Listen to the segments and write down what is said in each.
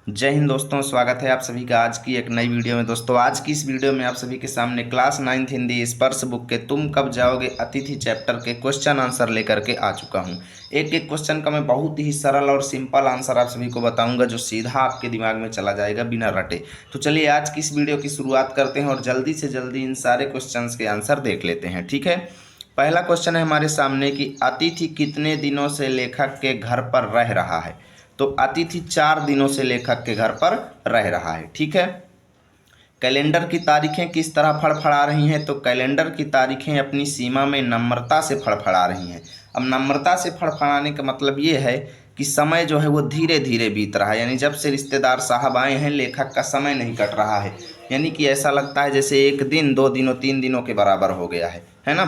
जय हिंद दोस्तों, स्वागत है आप सभी का आज की एक नई वीडियो में। दोस्तों आज की इस वीडियो में आप सभी के सामने क्लास 9th हिंदी स्पर्श बुक के तुम कब जाओगे अतिथि चैप्टर के क्वेश्चन आंसर लेकर के आ चुका हूं। एक एक क्वेश्चन का मैं बहुत ही सरल और सिंपल आंसर आप सभी को बताऊंगा जो सीधा आपके दिमाग में चला जाएगा बिना रटे। तो चलिए आज की इस वीडियो की शुरुआत करते हैं और जल्दी से जल्दी इन सारे क्वेश्चन के आंसर देख लेते हैं। ठीक है, पहला क्वेश्चन है हमारे सामने कि अतिथि कितने दिनों से लेखक के घर पर रह रहा है। तो अतिथि 4 दिनों से लेखक के घर पर रह रहा है। ठीक है, कैलेंडर की तारीखें किस तरह फड़फड़ा रही हैं। तो कैलेंडर की तारीखें अपनी सीमा में नम्रता से फड़फड़ा रही हैं। अब नम्रता से फड़फड़ाने का मतलब ये है कि समय जो है वो धीरे धीरे बीत रहा है, यानी जब से रिश्तेदार साहब आए हैं लेखक का समय नहीं कट रहा है, यानी कि ऐसा लगता है जैसे एक दिन 2 दिनों 3 दिनों के बराबर हो गया है ना।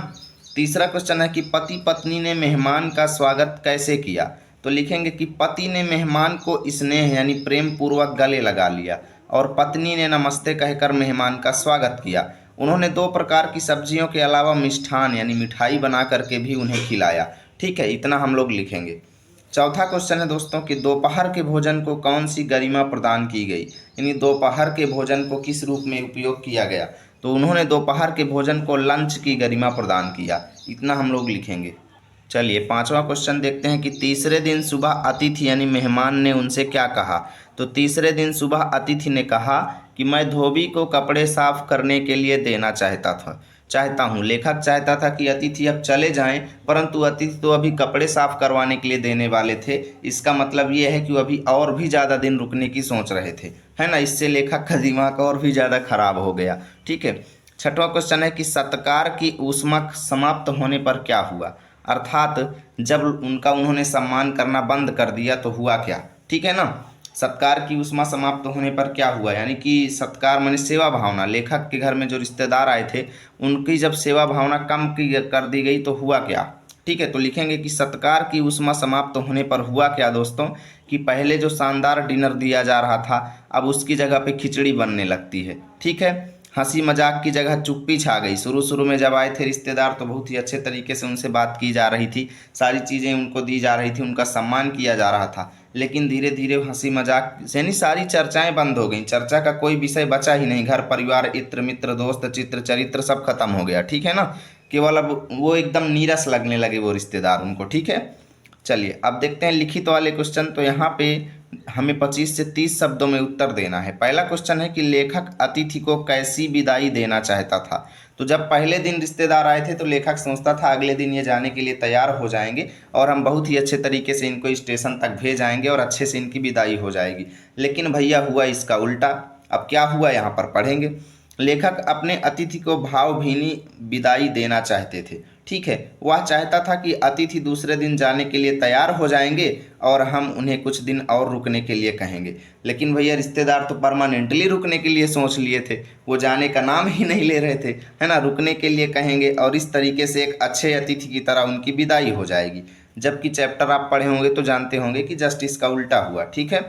तीसरा क्वेश्चन है कि पति पत्नी ने मेहमान का स्वागत कैसे किया। तो लिखेंगे कि पति ने मेहमान को स्नेह यानी प्रेम पूर्वक गले लगा लिया और पत्नी ने नमस्ते कहकर मेहमान का स्वागत किया। उन्होंने 2 प्रकार की सब्जियों के अलावा मिष्ठान यानी मिठाई बना करके भी उन्हें खिलाया। ठीक है, इतना हम लोग लिखेंगे। चौथा क्वेश्चन है दोस्तों कि दोपहर के भोजन को कौन सी गरिमा प्रदान की गई, यानी दोपहर के भोजन को किस रूप में उपयोग किया गया। तो उन्होंने दोपहर के भोजन को लंच की गरिमा प्रदान किया, इतना हम लोग लिखेंगे। चलिए पांचवा क्वेश्चन देखते हैं कि तीसरे दिन सुबह अतिथि यानी मेहमान ने उनसे क्या कहा। तो तीसरे दिन सुबह अतिथि ने कहा कि मैं धोबी को कपड़े साफ करने के लिए देना चाहता हूँ। लेखक चाहता था कि अतिथि अब चले जाएं, परंतु अतिथि तो अभी कपड़े साफ करवाने के लिए देने वाले थे। इसका मतलब ये है कि वो अभी और भी ज़्यादा दिन रुकने की सोच रहे थे, है ना। इससे लेखक का दिमाग और भी ज़्यादा खराब हो गया। ठीक है, छठवां क्वेश्चन है कि सत्कार की ऊष्मा समाप्त होने पर क्या हुआ, अर्थात जब उन्होंने सम्मान करना बंद कर दिया तो हुआ क्या। ठीक है ना, सत्कार की ऊष्मा समाप्त होने पर क्या हुआ, यानी कि सत्कार माने सेवा भावना। लेखक के घर में जो रिश्तेदार आए थे उनकी जब सेवा भावना कम कर दी गई तो हुआ क्या। ठीक है, तो लिखेंगे कि सत्कार की ऊष्मा समाप्त होने पर हुआ क्या दोस्तों, कि पहले जो शानदार डिनर दिया जा रहा था अब उसकी जगह पे खिचड़ी बनने लगती है। ठीक है, हंसी मजाक की जगह चुप्पी छा गई। शुरू शुरू में जब आए थे रिश्तेदार तो बहुत ही अच्छे तरीके से उनसे बात की जा रही थी, सारी चीज़ें उनको दी जा रही थी, उनका सम्मान किया जा रहा था। लेकिन धीरे धीरे हंसी मजाक यानी सारी चर्चाएं बंद हो गई, चर्चा का कोई विषय बचा ही नहीं। घर परिवार इत्र मित्र दोस्त चित्र चरित्र सब खत्म हो गया। ठीक है ना, केवल अब वो एकदम नीरस लगने लगे वो रिश्तेदार उनको। ठीक है, चलिए अब देखते हैं लिखित वाले क्वेश्चन। तो यहाँ पे हमें 25 से 30 शब्दों में उत्तर देना है। पहला क्वेश्चन है कि लेखक अतिथि को कैसी विदाई देना चाहता था। तो जब पहले दिन रिश्तेदार आए थे तो लेखक सोचता था अगले दिन ये जाने के लिए तैयार हो जाएंगे और हम बहुत ही अच्छे तरीके से इनको स्टेशन तक भेज आएंगे और अच्छे से इनकी विदाई हो जाएगी। लेकिन भैया हुआ इसका उल्टा। अब क्या हुआ यहाँ पर पढ़ेंगे। लेखक अपने अतिथि को भावभीनी विदाई देना चाहते थे। ठीक है, वह चाहता था कि अतिथि दूसरे दिन जाने के लिए तैयार हो जाएंगे और हम उन्हें कुछ दिन और रुकने के लिए कहेंगे। लेकिन भैया रिश्तेदार तो परमानेंटली रुकने के लिए सोच लिए थे, वो जाने का नाम ही नहीं ले रहे थे, है ना। रुकने के लिए कहेंगे और इस तरीके से एक अच्छे अतिथि की तरह उनकी विदाई हो जाएगी। जबकि चैप्टर आप पढ़े होंगे तो जानते होंगे कि जस्ट इसका उल्टा हुआ। ठीक है,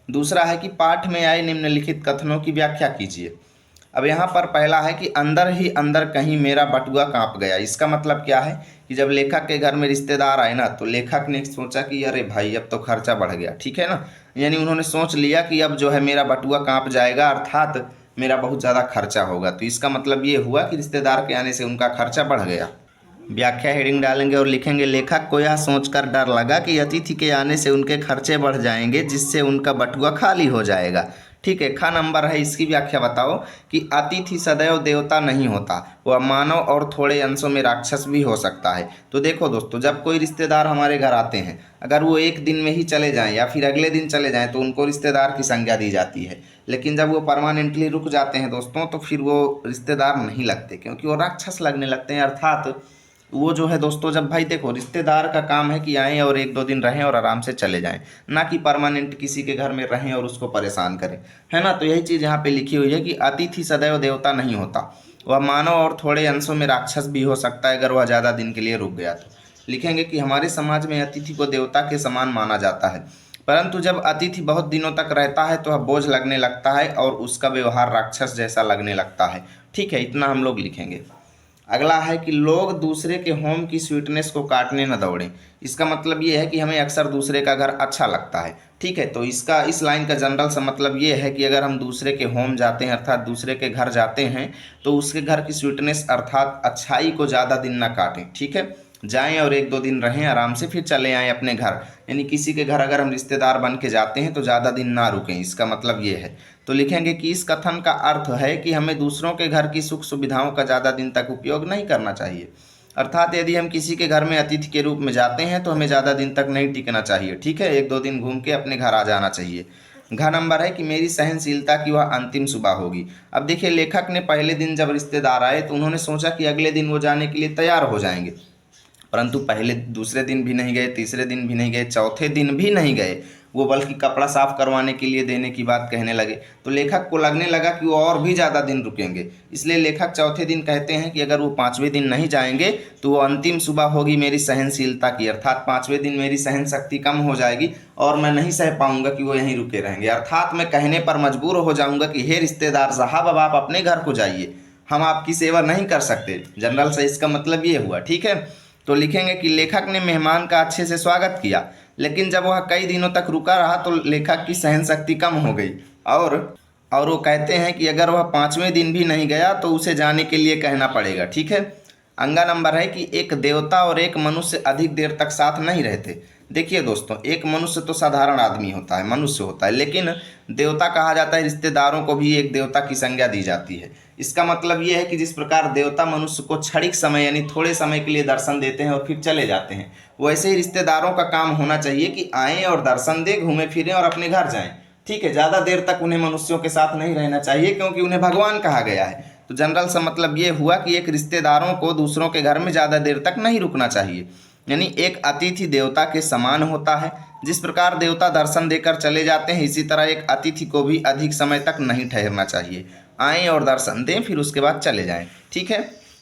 दूसरा है कि पाठ में आए निम्नलिखित कथनों की व्याख्या कीजिए। अब यहाँ पर पहला है कि अंदर ही अंदर कहीं मेरा बटुआ कांप गया। इसका मतलब क्या है कि जब लेखक के घर में रिश्तेदार आए ना तो लेखक ने सोचा कि अरे भाई अब तो खर्चा बढ़ गया। ठीक है ना, यानी उन्होंने सोच लिया कि अब जो है मेरा बटुआ कांप जाएगा, अर्थात मेरा बहुत ज़्यादा खर्चा होगा। तो इसका मतलब ये हुआ कि रिश्तेदार के आने से उनका खर्चा बढ़ गया। व्याख्या हेडिंग डालेंगे और लिखेंगे लेखक को यह सोचकर डर लगा कि अतिथि के आने से उनके खर्चे बढ़ जाएंगे जिससे उनका बटुआ खाली हो जाएगा। ठीक है, ख नंबर है इसकी व्याख्या बताओ कि अतिथि सदैव देवता नहीं होता, वह मानव और थोड़े अंशों में राक्षस भी हो सकता है। तो देखो दोस्तों, जब कोई रिश्तेदार हमारे घर आते हैं अगर वो एक दिन में ही चले जाएं या फिर अगले दिन चले जाएं तो उनको रिश्तेदार की संज्ञा दी जाती है। लेकिन जब वो परमानेंटली रुक जाते हैं दोस्तों तो फिर वो रिश्तेदार नहीं लगते, क्योंकि वो राक्षस लगने लगते हैं। अर्थात वो जो है दोस्तों, जब भाई देखो रिश्तेदार का काम है कि आएँ और 1-2 दिन रहें और आराम से चले जाएं, ना कि परमानेंट किसी के घर में रहें और उसको परेशान करें, है ना। तो यही चीज़ यहाँ पे लिखी हुई है कि अतिथि सदैव देवता नहीं होता, वह मानव और थोड़े अंशों में राक्षस भी हो सकता है अगर वह ज़्यादा दिन के लिए रुक गया तो। लिखेंगे कि हमारे समाज में अतिथि को देवता के समान माना जाता है, परंतु जब अतिथि बहुत दिनों तक रहता है तो वह बोझ लगने लगता है और उसका व्यवहार राक्षस जैसा लगने लगता है। ठीक है, इतना हम लोग लिखेंगे। अगला है कि लोग दूसरे के होम की स्वीटनेस को काटने न दौड़ें। इसका मतलब ये है कि हमें अक्सर दूसरे का घर अच्छा लगता है। ठीक है, तो इसका इस लाइन का जनरल सा मतलब ये है कि अगर हम दूसरे के होम जाते हैं अर्थात दूसरे के घर जाते हैं तो उसके घर की स्वीटनेस अर्थात अच्छाई को ज़्यादा दिन ना काटें। ठीक है, जाएं और 1-2 दिन रहें आराम से, फिर चले आएँ अपने घर। यानी किसी के घर अगर हम रिश्तेदार बन के जाते हैं तो ज़्यादा दिन ना रुकें, इसका मतलब ये है। तो लिखेंगे कि इस कथन का अर्थ है कि हमें दूसरों के घर की सुख सुविधाओं का ज़्यादा दिन तक उपयोग नहीं करना चाहिए। अर्थात यदि हम किसी के घर में अतिथि के रूप में जाते हैं तो हमें ज़्यादा दिन तक नहीं टिकना चाहिए। ठीक है, 1-2 दिन घूम के अपने घर आ जाना चाहिए। घ नंबर है कि मेरी सहनशीलता की वह अंतिम सुबह होगी। अब देखिए, लेखक ने पहले दिन जब रिश्तेदार आए तो उन्होंने सोचा कि अगले दिन वो जाने के लिए तैयार हो जाएंगे, परंतु पहले दूसरे दिन भी नहीं गए, तीसरे दिन भी नहीं गए, चौथे दिन भी नहीं गए। वो बल्कि कपड़ा साफ करवाने के लिए देने की बात कहने लगे। तो लेखक को लगने लगा कि वो और भी ज़्यादा दिन रुकेंगे, इसलिए लेखक चौथे दिन कहते हैं कि अगर वो 5वें दिन नहीं जाएंगे तो वो अंतिम सुबह होगी मेरी सहनशीलता की, अर्थात 5वें दिन मेरी सहन शक्ति कम हो जाएगी और मैं नहीं सह पाऊंगा कि वो यहीं रुके रहेंगे। अर्थात मैं कहने पर मजबूर हो जाऊंगा कि हे रिश्तेदार साहब, अब आप अपने घर को जाइए, हम आपकी सेवा नहीं कर सकते। जनरल से इसका मतलब ये हुआ। ठीक है, तो लिखेंगे कि लेखक ने मेहमान का अच्छे से स्वागत किया, लेकिन जब वह कई दिनों तक रुका रहा तो लेखक की सहन शक्ति कम हो गई और वो कहते हैं कि अगर वह 5वें दिन भी नहीं गया तो उसे जाने के लिए कहना पड़ेगा। ठीक है, अंगा नंबर है कि एक देवता और एक मनुष्य अधिक देर तक साथ नहीं रहते। देखिए दोस्तों, एक मनुष्य तो साधारण आदमी होता है, मनुष्य होता है, लेकिन देवता कहा जाता है, रिश्तेदारों को भी एक देवता की संज्ञा दी जाती है। इसका मतलब ये है कि जिस प्रकार देवता मनुष्य को क्षणिक समय यानी थोड़े समय के लिए दर्शन देते हैं और फिर चले जाते हैं, वैसे ही रिश्तेदारों का काम होना चाहिए कि आएँ और दर्शन दें, घूमें फिरें और अपने घर जाएँ। ठीक है, ज़्यादा देर तक उन्हें मनुष्यों के साथ नहीं रहना चाहिए क्योंकि उन्हें भगवान कहा गया है। तो जनरल सा मतलब ये हुआ कि एक रिश्तेदारों को दूसरों के घर में ज़्यादा देर तक नहीं रुकना चाहिए। यानी एक अतिथि देवता के समान होता है। जिस प्रकार देवता दर्शन देकर चले जाते हैं, इसी तरह एक अतिथि को भी अधिक समय तक नहीं ठहरना चाहिए। आएँ और दर्शन दें, फिर उसके बाद चले जाएं। ठीक है,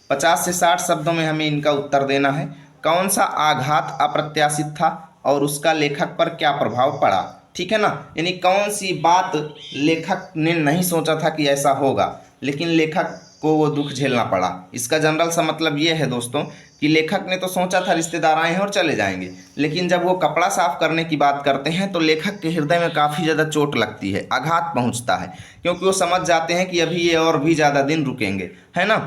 50 से 60 शब्दों में हमें इनका उत्तर देना है। कौन सा आघात अप्रत्याशित था और उसका लेखक पर क्या प्रभाव पड़ा। ठीक है ना, यानी कौन सी बात लेखक ने नहीं सोचा था कि ऐसा होगा, लेकिन लेखक को वो दुख झेलना पड़ा। इसका जनरल सा मतलब ये है दोस्तों कि लेखक ने तो सोचा था रिश्तेदार आए हैं और चले जाएंगे, लेकिन जब वो कपड़ा साफ करने की बात करते हैं तो लेखक के हृदय में काफ़ी ज़्यादा चोट लगती है, आघात पहुंचता है, क्योंकि वो समझ जाते हैं कि अभी ये और भी ज़्यादा दिन रुकेंगे, है ना।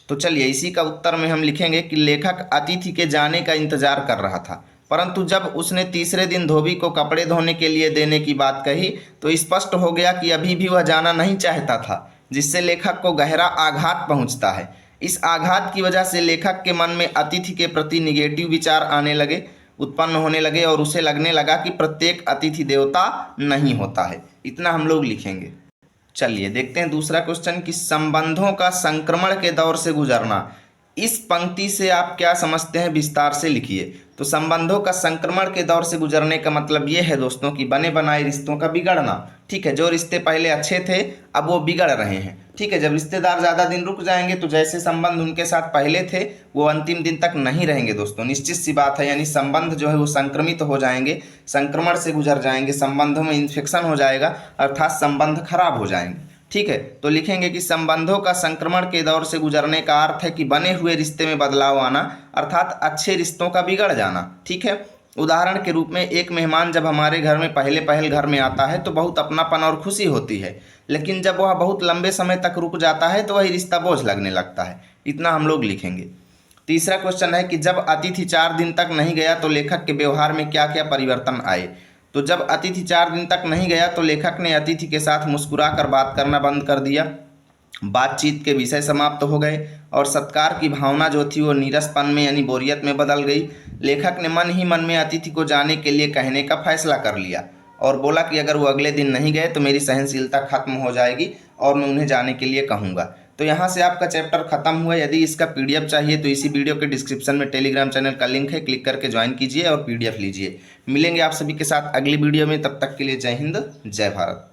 तो चलिए, इसी का उत्तर में हम लिखेंगे कि लेखक अतिथि के जाने का इंतजार कर रहा था, परंतु जब उसने तीसरे दिन धोबी को कपड़े धोने के लिए देने की बात कही तो स्पष्ट हो गया कि अभी भी वह जाना नहीं चाहता था, जिससे लेखक को गहरा आघात पहुंचता है। इस आघात की वजह से लेखक के मन में अतिथि के प्रति निगेटिव विचार आने लगे, उत्पन्न होने लगे और उसे लगने लगा कि प्रत्येक अतिथि देवता नहीं होता है। इतना हम लोग लिखेंगे। चलिए देखते हैं दूसरा क्वेश्चन कि संबंधों का संक्रमण के दौर से गुजरना। इस पंक्ति से आप क्या समझते हैं, विस्तार से लिखिए। तो संबंधों का संक्रमण के दौर से गुजरने का मतलब ये है दोस्तों कि बने बनाए रिश्तों का बिगड़ना। ठीक है, जो रिश्ते पहले अच्छे थे अब वो बिगड़ रहे हैं। ठीक है, जब रिश्तेदार ज़्यादा दिन रुक जाएंगे तो जैसे संबंध उनके साथ पहले थे वो अंतिम दिन तक नहीं रहेंगे दोस्तों, निश्चित सी बात है। यानी संबंध जो है वो संक्रमित हो जाएंगे, संक्रमण से गुजर जाएंगे, संबंधों में इन्फेक्शन हो जाएगा, अर्थात संबंध खराब हो जाएंगे। ठीक है, तो लिखेंगे कि संबंधों का संक्रमण के दौर से गुजरने का अर्थ है कि बने हुए रिश्ते में बदलाव आना, अर्थात अच्छे रिश्तों का बिगड़ जाना। ठीक है, उदाहरण के रूप में एक मेहमान जब हमारे घर में पहल घर में आता है तो बहुत अपनापन और खुशी होती है, लेकिन जब वह बहुत लंबे समय तक रुक जाता है तो वही रिश्ता बोझ लगने लगता है। इतना हम लोग लिखेंगे। तीसरा क्वेश्चन है कि जब अतिथि 4 दिन तक नहीं गया तो लेखक के व्यवहार में क्या क्या परिवर्तन आए। तो जब अतिथि 4 दिन तक नहीं गया तो लेखक ने अतिथि के साथ मुस्कुराकर बात करना बंद कर दिया, बातचीत के विषय समाप्त हो गए और सत्कार की भावना जो थी वो नीरसपन में यानी बोरियत में बदल गई। लेखक ने मन ही मन में अतिथि को जाने के लिए कहने का फैसला कर लिया और बोला कि अगर वो अगले दिन नहीं गए तो मेरी सहनशीलता खत्म हो जाएगी और मैं उन्हें जाने के लिए कहूँगा। तो यहाँ से आपका चैप्टर खत्म हुआ। यदि इसका पीडीएफ चाहिए तो इसी वीडियो के डिस्क्रिप्शन में टेलीग्राम चैनल का लिंक है, क्लिक करके ज्वाइन कीजिए और पीडीएफ लीजिए। मिलेंगे आप सभी के साथ अगली वीडियो में, तब तक के लिए जय हिंद, जय भारत।